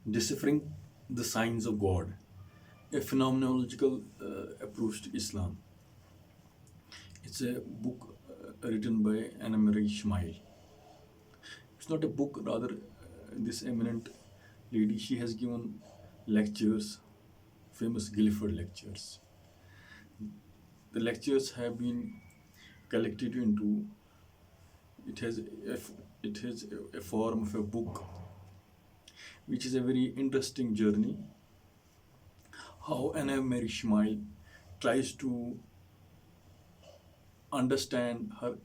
Deciphering the Signs of God, a phenomenological approach to Islam. It's a book written by Annemarie Schmeil. It's not a book, rather, this eminent lady, she has given lectures, famous Guilford lectures. The lectures have been collected into, it has a, it has a form of a book, which is a very interesting journey. How Annemarie Schmeil tries to understand her,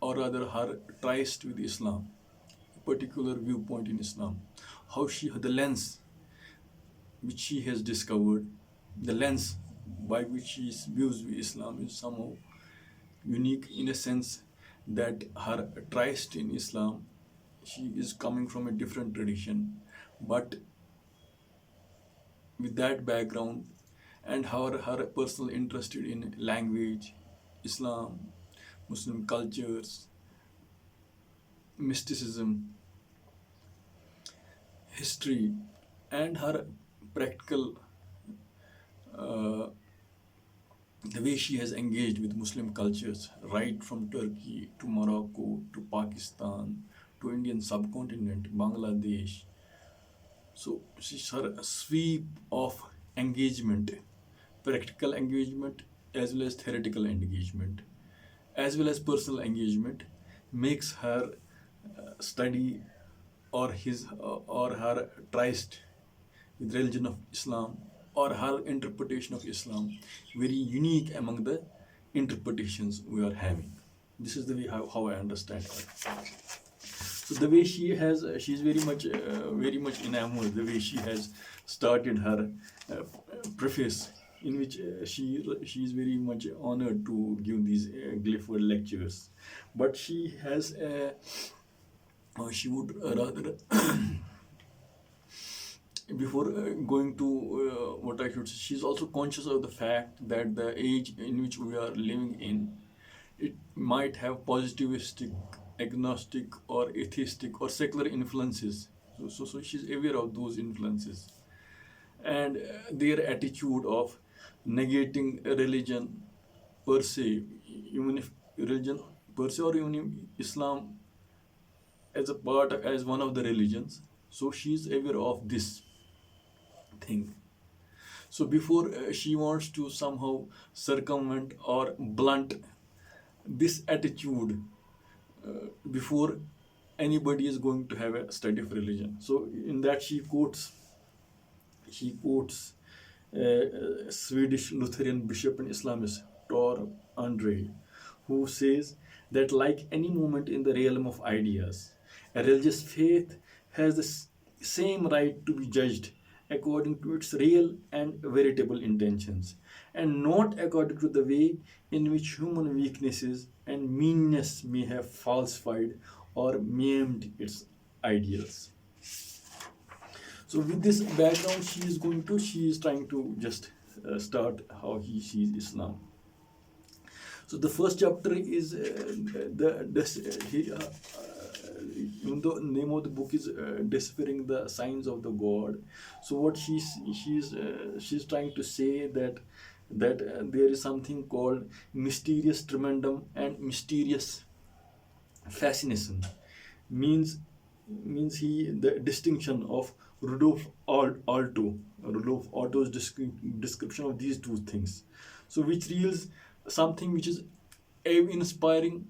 or rather her tryst with Islam, a particular viewpoint in Islam, how she, the lens which she has discovered, the lens by which she views Islam is somehow unique in a sense that her tryst in Islam, she is coming from a different tradition, but with that background and her personal interest in language, Islam, Muslim cultures, mysticism, history, and her practical, uh, the way she has engaged with Muslim cultures, right from Turkey to Morocco to Pakistan to Indian subcontinent, Bangladesh. So she's her sweep of engagement, practical engagement as well as theoretical engagement, as well as personal engagement, makes her study or his or her tryst with religion of Islam or her interpretation of Islam very unique among the interpretations we are having. This is the way how I understand her. So the way she's very much enamored. The way she has started her preface, in which she is very much honored to give these Clifford lectures, but she has she would rather before going to what I should say, she's also conscious of the fact that the age in which we are living in, it might have positivistic, agnostic, or atheistic or secular influences. So she's aware of those influences and their attitude of negating religion per se, even if religion per se or even if Islam as a part, as one of the religions. So she's aware of this thing. So before she wants to somehow circumvent or blunt this attitude, before anybody is going to have a study of religion. So in that she quotes a Swedish Lutheran bishop and Islamist Tor Andre, who says that like any movement in the realm of ideas, a religious faith has the same right to be judged according to its real and veritable intentions, and not according to the way in which human weaknesses and meanness may have falsified or maimed its ideals. So with this background, she is trying to just start how he sees Islam. So the first chapter is even though the name of the book is Deciphering the Signs of the God. So what she's trying to say that there is something called mysterious tremendum and mysterious fascination. Means means he the distinction of Rudolf Otto's description of these two things. So which reveals something which is inspiring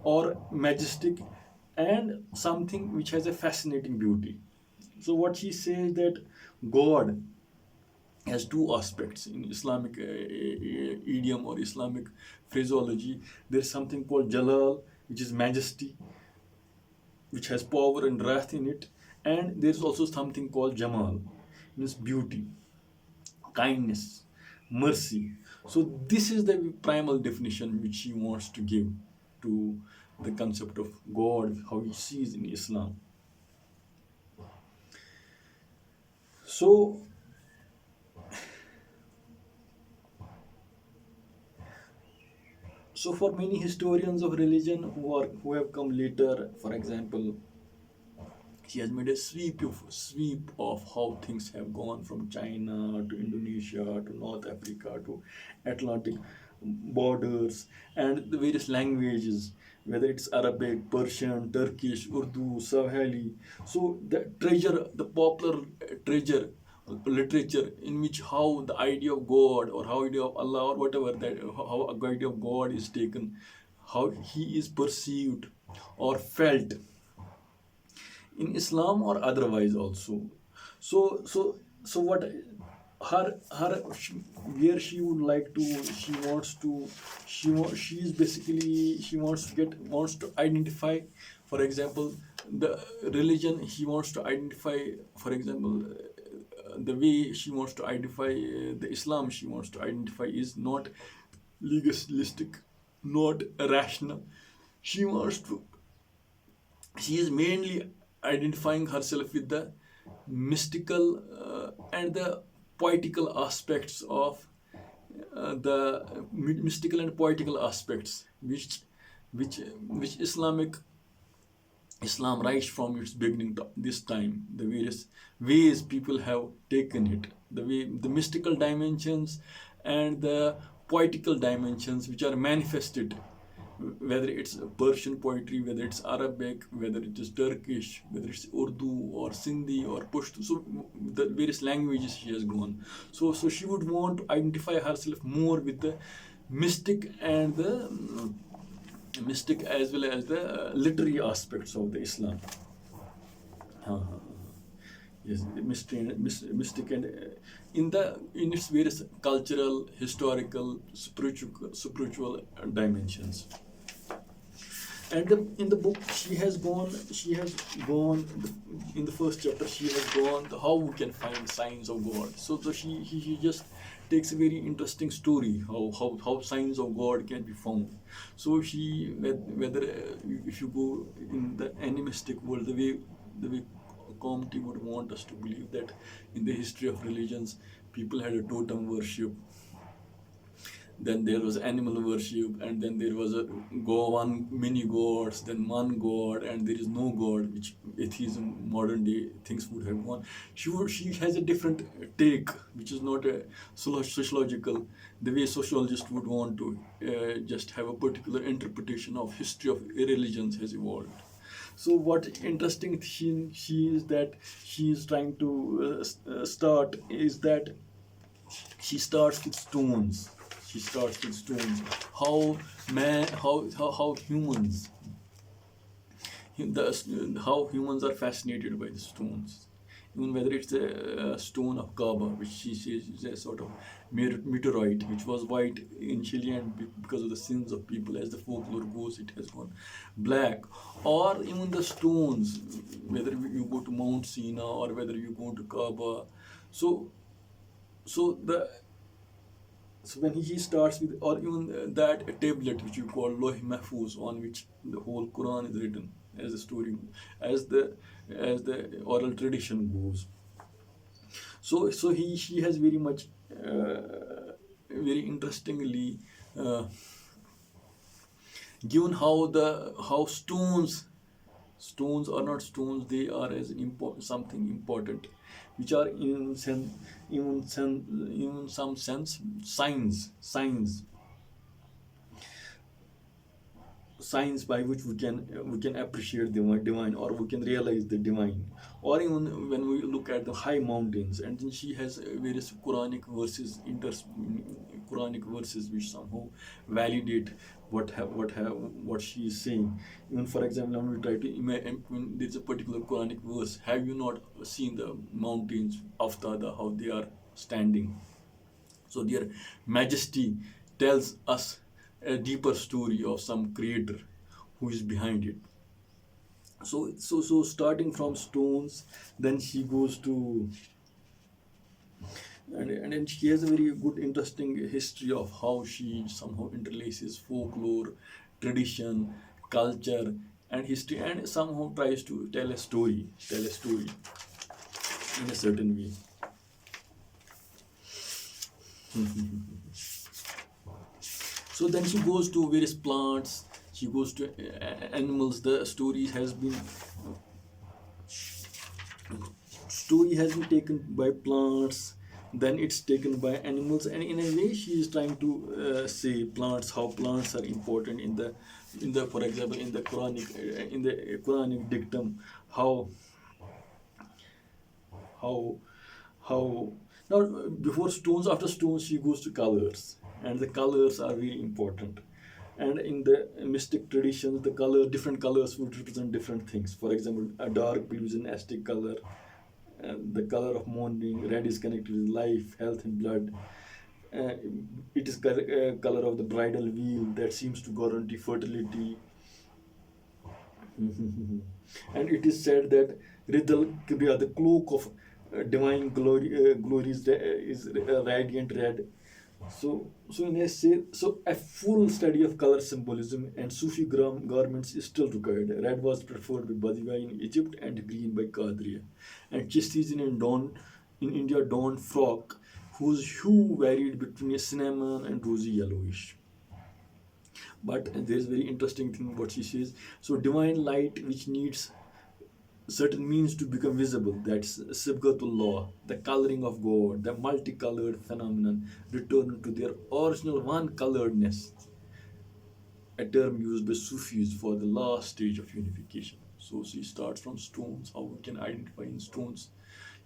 or majestic, and something which has a fascinating beauty. So what he says that God has two aspects in Islamic idiom or Islamic phraseology. There is something called Jalal, which is majesty, which has power and wrath in it, and there is also something called Jamal, means beauty, kindness, mercy. So this is the primal definition which he wants to give to the concept of God, how he sees in Islam. So so for many historians of religion who have come later, for example, She has made a sweep of how things have gone from China to Indonesia to North Africa to Atlantic borders, and the various languages, whether it's Arabic, Persian, Turkish, Urdu, Swahili. So the popular treasure literature in which how the idea of God or how idea of Allah or whatever, that how a idea of God is taken, how he is perceived or felt in Islam or otherwise also. So what her where she would like to, she is basically, she wants to identify, for example, the religion she wants to identify, for example, the way she wants to identify the Islam she wants to identify is not legalistic, not rational. She wants to, she is mainly identifying herself with the mystical and the poetical aspects of the mystical and poetical aspects which Islam writes from its beginning to this time, the various ways people have taken it, the mystical dimensions and the poetical dimensions which are manifested, whether it's Persian poetry, whether it's Arabic, whether it is Turkish, whether it's Urdu or Sindhi or Pashto. So the various languages she has gone. So she would want to identify herself more with the mystic and the mystic as well as the literary aspects of the Islam. Yes, mystic and in its various cultural, historical, spiritual dimensions. And in the book, she has gone in the first chapter. She has gone how we can find signs of God. So she just takes a very interesting story how signs of God can be found. So whether if you go in the animistic world, the way community would want us to believe that in the history of religions, people had a totem worship, then there was animal worship, and then there was one many gods, then one god, and there is no god, which atheism modern day things would have gone. She has a different take, which is not a sociological, the way sociologists would want to just have a particular interpretation of history of religions has evolved. So what interesting she is that she is trying to start is that she starts with stones. She starts with stones. How humans, how humans are fascinated by the stones. Even whether it's a stone of Kaaba, which she says is a sort of meteorite, which was white initially, and because of the sins of people, as the folklore goes, it has gone black. Or even the stones, whether you go to Mount Sina or whether you go to Kaaba. So when he starts with, or even that tablet which you call Loh Mahfuz, on which the whole Quran is written, as the story, as the oral tradition goes. So she has very much, very interestingly given how stones are not stones, they are as something important, which are in some sense signs by which we can appreciate the divine, or we can realize the divine. Or even when we look at the high mountains, and then she has various Quranic verses which somehow validate what she is saying. Even for example, when we try to imagine, when there is a particular Quranic verse, have you not seen the mountains of Tada, how they are standing? So their majesty tells us a deeper story of some creator who is behind it. So starting from stones, then she goes to, and then she has a very good, interesting history of how she somehow interlaces folklore, tradition, culture, and history, and somehow tries to tell a story in a certain way. So then she goes to various plants, she goes to animals. The story has been story has been taken by plants, then it's taken by animals, and in a way she is trying to say plants, how plants are important in the for example in the Quranic dictum, how how how now before stones, after stones she goes to colors, and the colors are very important. And in the mystic traditions, the color, different colors would represent different things. For example, a dark blue is an Aztec color, and the color of mourning. Red is connected with life, health, and blood. uh, it is color of the bridal wheel that seems to guarantee fertility. And it is said that Ridal Kibriya, the cloak of divine glory is radiant red. So in a say, so a full study of color symbolism and Sufi garments is still required. Red was preferred by Badiwa in Egypt and green by Qadriya. And Chistis in India donned frock whose hue varied between a cinnamon and rosy yellowish. But there is very interesting thing what she says. So divine light which needs certain means to become visible. That's Sibghatullah, the coloring of God, the multicolored phenomenon, return to their original one coloredness, a term used by Sufis for the last stage of unification. So she starts from stones, how we can identify in stones,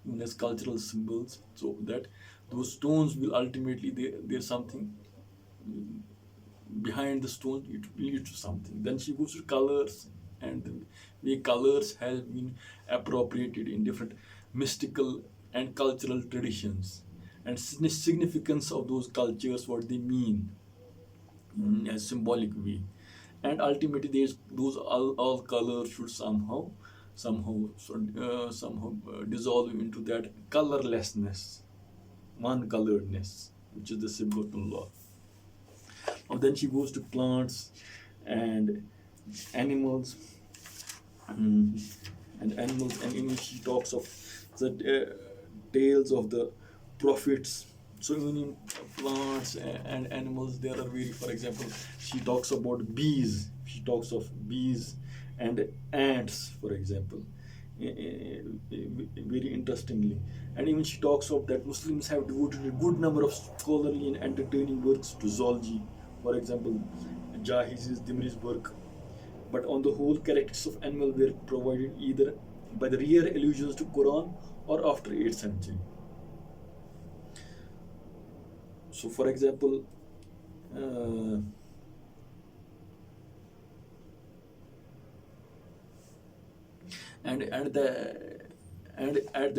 even as cultural symbols, so that those stones will ultimately, there's something behind the stone, it leads to something. Then she goes to colors, and the way colors have been appropriated in different mystical and cultural traditions, and significance of those cultures, what they mean as symbolic way. And ultimately there's those all colors should somehow dissolve into that colorlessness, one coloredness, which is the Sibghatullah. And then she goes to plants and animals, mm, and even she talks of the tales of the prophets. So even in plants and animals, there are very, for example, she talks about bees. She talks of bees and ants, for example, very interestingly. And even she talks of that Muslims have devoted a good number of scholarly and entertaining works to zoology. For example, Jahiz's Dimri's work. But on the whole, characters of animal were provided either by the rare allusions to Quran or after 8th century. So, for example, uh, and at the and at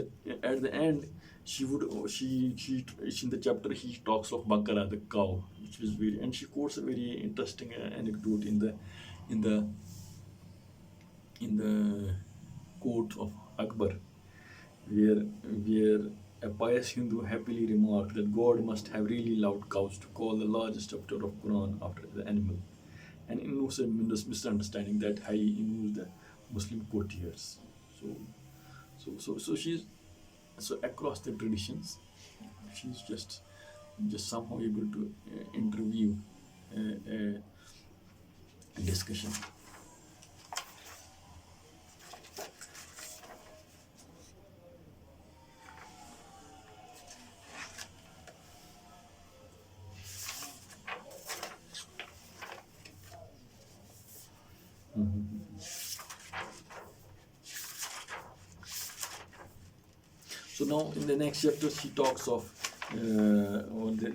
the end, she in the chapter he talks of Bakara, the cow, which is very, and she quotes a very interesting anecdote in the in the court of Akbar, where where a pious Hindu happily remarked that God must have really loved cows to call the largest chapter of Quran after the animal, an innocent misunderstanding that highly amused the Muslim courtiers. So, so she's, so across the traditions, she's just somehow able to interview a discussion. Mhm. So now in the next chapter she talks of on the,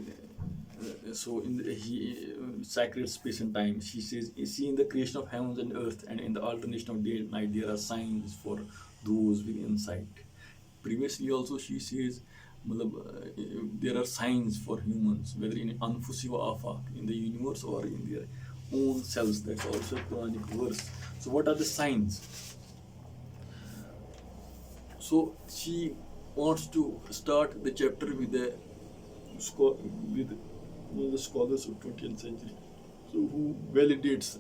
so in the, sacred space and time. She says, see, in the creation of heavens and earth and in the alternation of day and night there are signs for those with insight. Previously also she says, there are signs for humans, whether in anfusi wa afaq, in the universe, or in their own selves. That's also a Quranic verse. So what are the signs? So she wants to start the chapter with with one of the scholars of 20th century, so who validates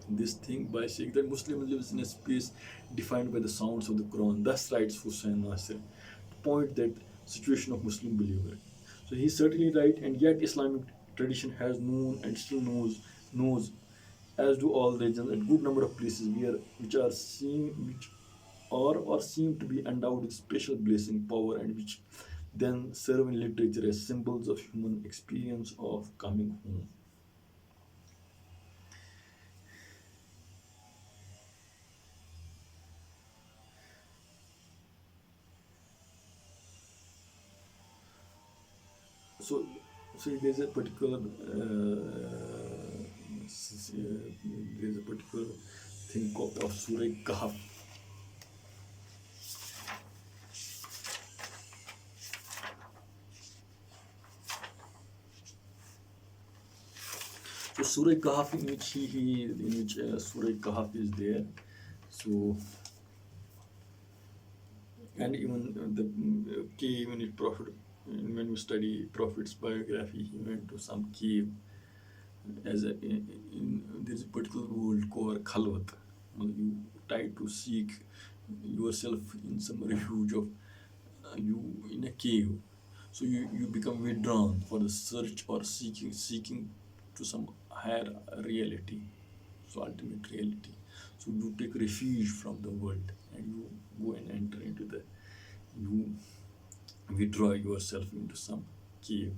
this thing by saying that Muslim lives in a space defined by the sounds of the Quran. Thus writes Hussein Nasir to point that situation of Muslim believer. So he's certainly right, and yet Islamic tradition has known and still knows, as do all religions, a good number of places where which are seen which or seem to be endowed with special blessing power, and which then serve in literature as symbols of human experience of coming home. So, there's a particular there's a particular thing called of Surah Kahf. So Surah Kahf, in which Surah Kahf is there. So, and even the cave in it prophet, when you study prophet's biography, he went to some cave as there's a particular word called khalwat. You try to seek yourself in some refuge of you in a cave. So you become withdrawn for the search or seeking to some higher reality, so ultimate reality. So you take refuge from the world and you go and enter into the, you withdraw yourself into some cave.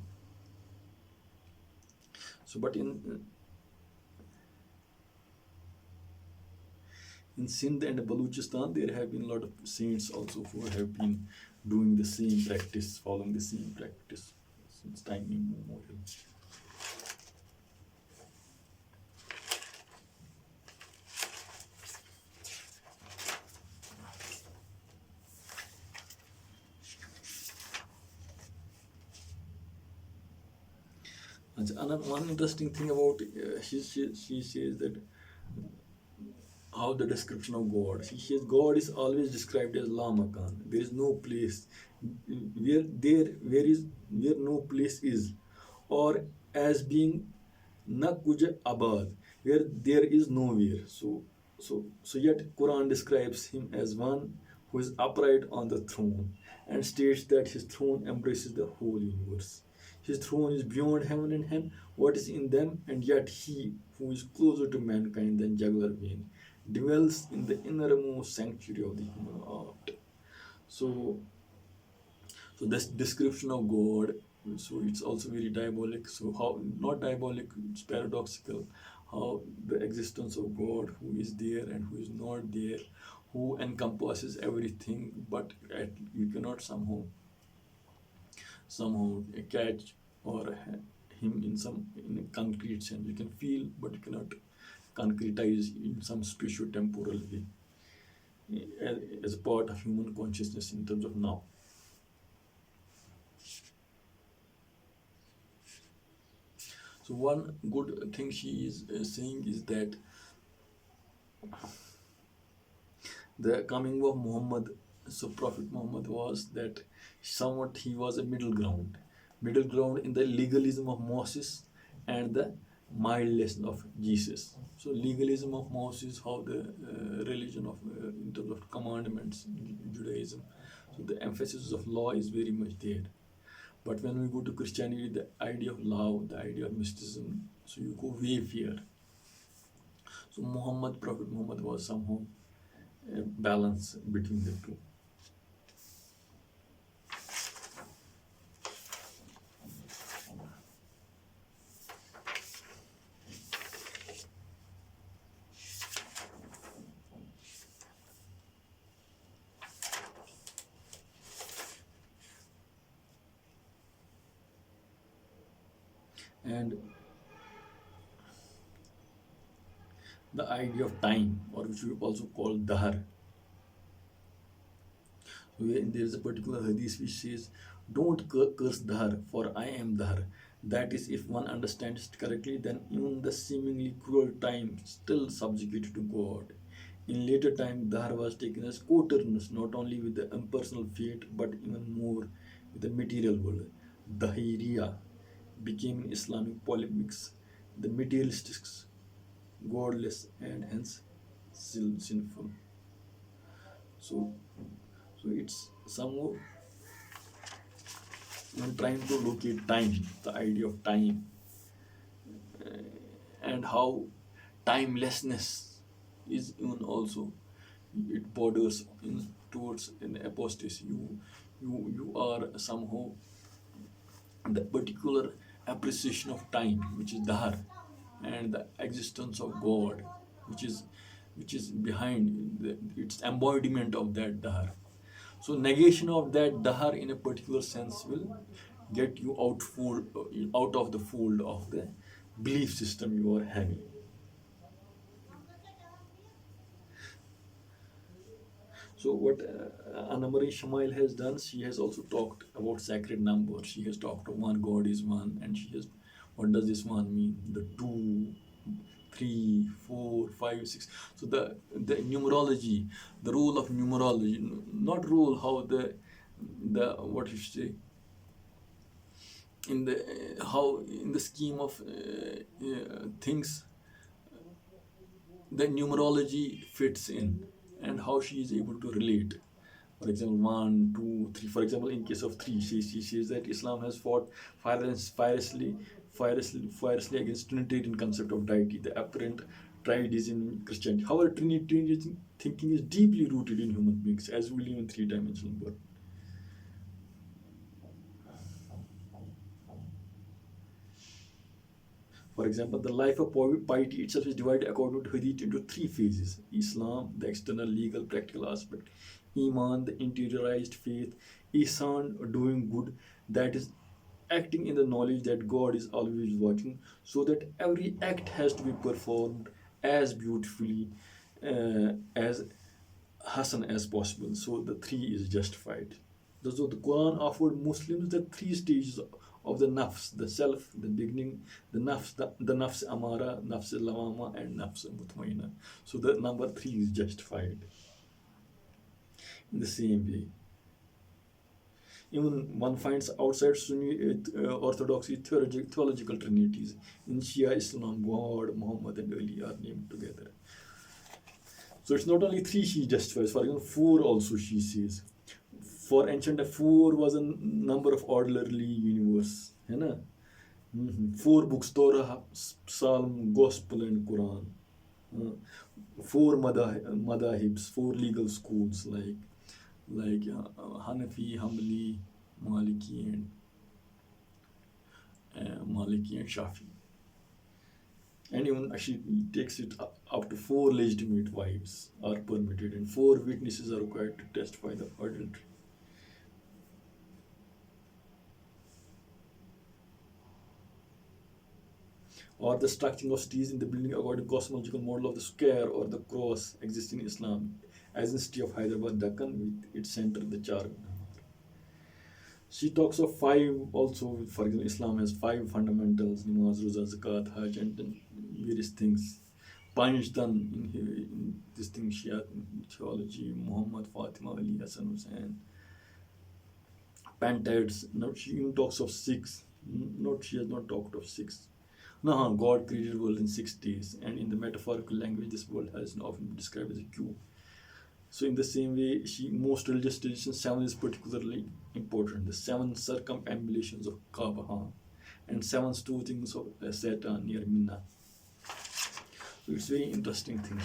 So, but in Sindh and Baluchistan, there have been a lot of saints also who have been doing the same practice, following the same practice since time immemorial. And another one interesting thing about she says that how the description of God. She says God is always described as La Makan. There is no place where no place is, or as being Na Kuj Abad, where there is nowhere. So yet Quran describes him as one who is upright on the throne and states that his throne embraces the whole universe. His throne is beyond heaven and hell, what is in them, and yet he who is closer to mankind than jugular vein dwells in the innermost sanctuary of the human heart. So, this description of God, so it's also very diabolic. So how not diabolic, it's paradoxical. How the existence of God, who is there and who is not there, who encompasses everything, but you cannot somehow catch or him in a concrete sense. You can feel, but you cannot concretize in some spatio-temporal way as a part of human consciousness in terms of now. So one good thing she is saying is that the coming of Muhammad, so Prophet Muhammad, was that somewhat he was a middle ground in the legalism of Moses and the mildness of Jesus. So legalism of Moses, how the religion of in terms of commandments, Judaism, so the emphasis of law is very much there. But when we go to Christianity, the idea of love, the idea of mysticism, so you go way further. So Prophet Muhammad was somehow a balance between the two. And the idea of time, or which we also call Dahar. There is a particular hadith which says, "Don't curse Dahar, for I am Dahar." That is, if one understands it correctly, then even the seemingly cruel time still subjugated to God. In later time, Dahar was taken as co-eternus, not only with the impersonal fate, but even more with the material world. Dahiriya became in Islamic polemics the materialistics, godless, and hence sinful. So, it's somehow when trying to locate time, the idea of time, and how timelessness is even also it borders in towards an apostasy. You are somehow the particular appreciation of time, which is dahar, and the existence of God, which is behind its embodiment of that dahar. So negation of that dahar in a particular sense will get you out of the fold of the belief system you are having. So what Annemarie Shamail has done, she has also talked about sacred numbers. She has talked of one God is one, and she has, what does this one mean? The two, three, four, five, six. So the numerology, the role of numerology, not role, how the what you say, in the how in the scheme of things, the numerology fits in, and how she is able to relate. For example, one, two, three. For example, in case of three, she says that Islam has fought fiercely against Trinitarian concept of deity. The apparent trideism in Christianity. However, Trinitarian thinking is deeply rooted in human beings, as we live in three-dimensional world. For example, the life of piety itself is divided according to Hadith into three phases: Islam, the external, legal, practical aspect; Iman, the interiorized faith; Ihsan, doing good, that is, acting in the knowledge that God is always watching, so that every act has to be performed as beautifully, as Hassan as possible. So the three is justified. So the Quran offered Muslims the three stages of the nafs, the self, the beginning, the nafs amara, nafs lawama, and nafs mutmaina. So the number three is justified. In the same way, even one finds outside Sunni orthodoxy theological trinities. In Shia Islam, God, Muhammad, and Ali are named together. So it's not only three she justifies, for example, four also she says. For ancient, four was a number of orderly universe. है ना? Four books, Torah, Psalm, Gospel, and Quran. Four madahibs, four legal schools like Hanafi, Hanbali, Maliki, and Shafi. And even she takes it up to four legitimate wives are permitted, and four witnesses are required to testify the adultery. Or the structuring of cities in the building according to cosmological model of the square or the cross exists in Islam, as in city of Hyderabad, Deccan, with its center, the Charminar. She talks of five also. For example, Islam has five fundamentals: namaz, roza, zakat, hajj, and then various things. Panjtan in this thing, Shia theology, Muhammad, Fatima, Ali, Hassan, Hussain. Pentads. Not she even talks of six. Not she has not talked of six. No, God created the world in 6 days, and in the metaphorical language, this world has often been described as a cube. So, in the same way, most religious traditions, 7 is particularly important. The 7 circumambulations of Kaaba, and 7 stootings of Satan near Minna. So, it's very interesting thing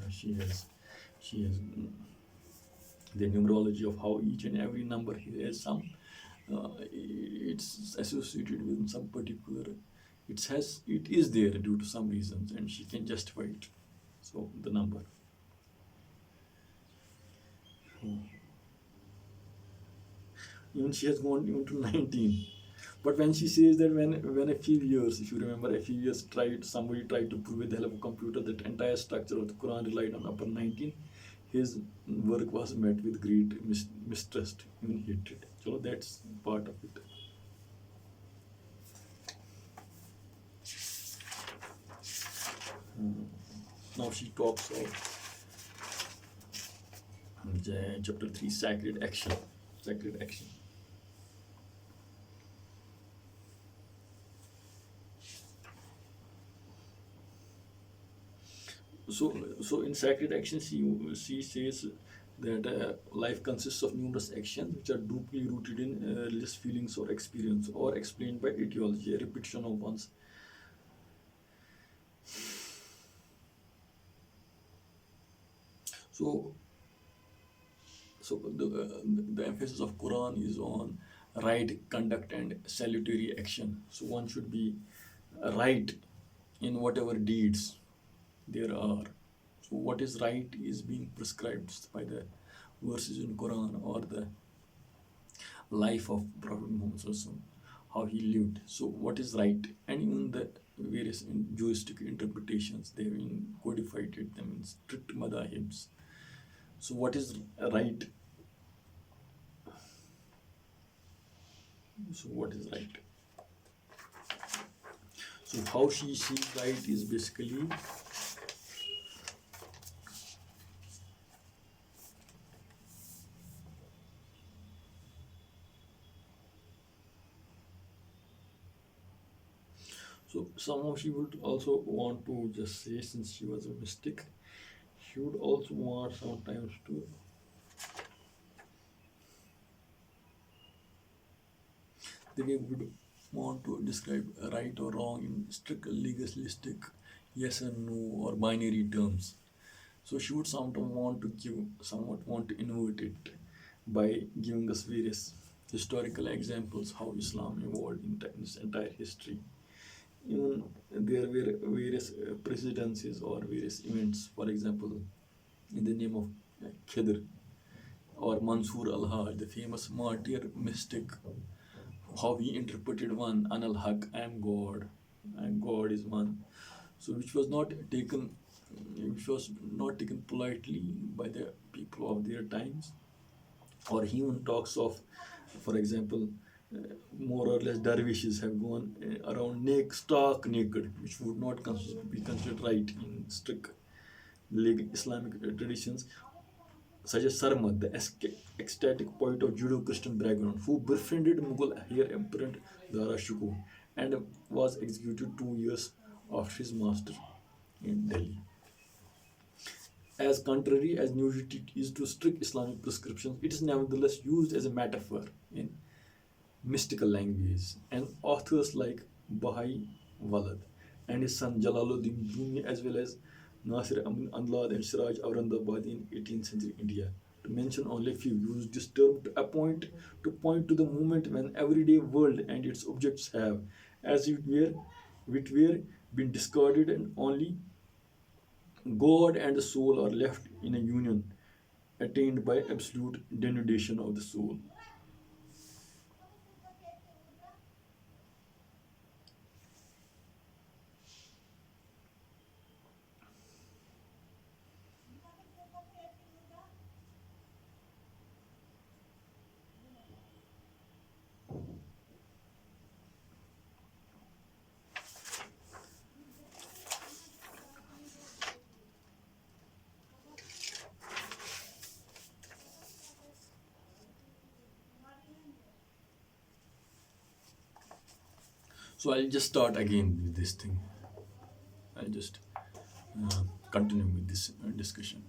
she has the numerology of how each and every number has some. It's associated with some particular. It is there due to some reasons, and she can justify it. So the number. Even she has gone even to 19. But when she says that when a few years, if you remember, somebody tried to prove with the help of a computer that entire structure of the Quran relied on upper 19, his work was met with great mistrust, even hatred. So that's part of it. Now she talks of chapter 3, sacred action. So in sacred action, she says that life consists of numerous actions which are deeply rooted in religious feelings or experience, or explained by ideology, a repetition of one's. So, so the emphasis of Quran is on right conduct and salutary action. So one should be right in whatever deeds there are. So what is right is being prescribed by the verses in Quran or the life of Prophet Muhammad Sallallahu Alaihi Wasallam, how he lived. So what is right, and even the various juristic interpretations, they have been codified it them in strict madahibs. So what is right? So what is right? So how she sees right is basically so somehow she would also want to just say, since she was a mystic, she would also want sometimes to they would want to describe right or wrong in strict legalistic yes and no or binary terms. So she would somewhat want to invert it by giving us various historical examples how Islam evolved in its entire history. Even there were various presidencies or various events, for example, in the name of Khidr or Mansur al-Hajj, the famous martyr mystic, how he interpreted one Anal Haq, I am God, and God is one. So which was not taken politely by the people of their times. Or he even talks of, for example, more or less dervishes have gone around stark naked, which would not be considered right in strict legal Islamic traditions, such as Sarmad, the ecstatic poet of Judeo-Christian background, who befriended Mughal heir Emperor Dara Shikoh and was executed 2 years after his master in Delhi. As contrary as nudity is to strict Islamic prescriptions, it is nevertheless used as a metaphor in mystical language, and authors like Bahai Walad and his son Jalaluddin Rumi, as well as Nasir Amin Andlad and Siraj Aurangabad in 18th century India, to mention only a few, used this term to point to the moment when everyday world and its objects have, as it were been discarded, and only God and the soul are left in a union attained by absolute denudation of the soul. So I'll just start again with this thing. I'll just continue with this discussion.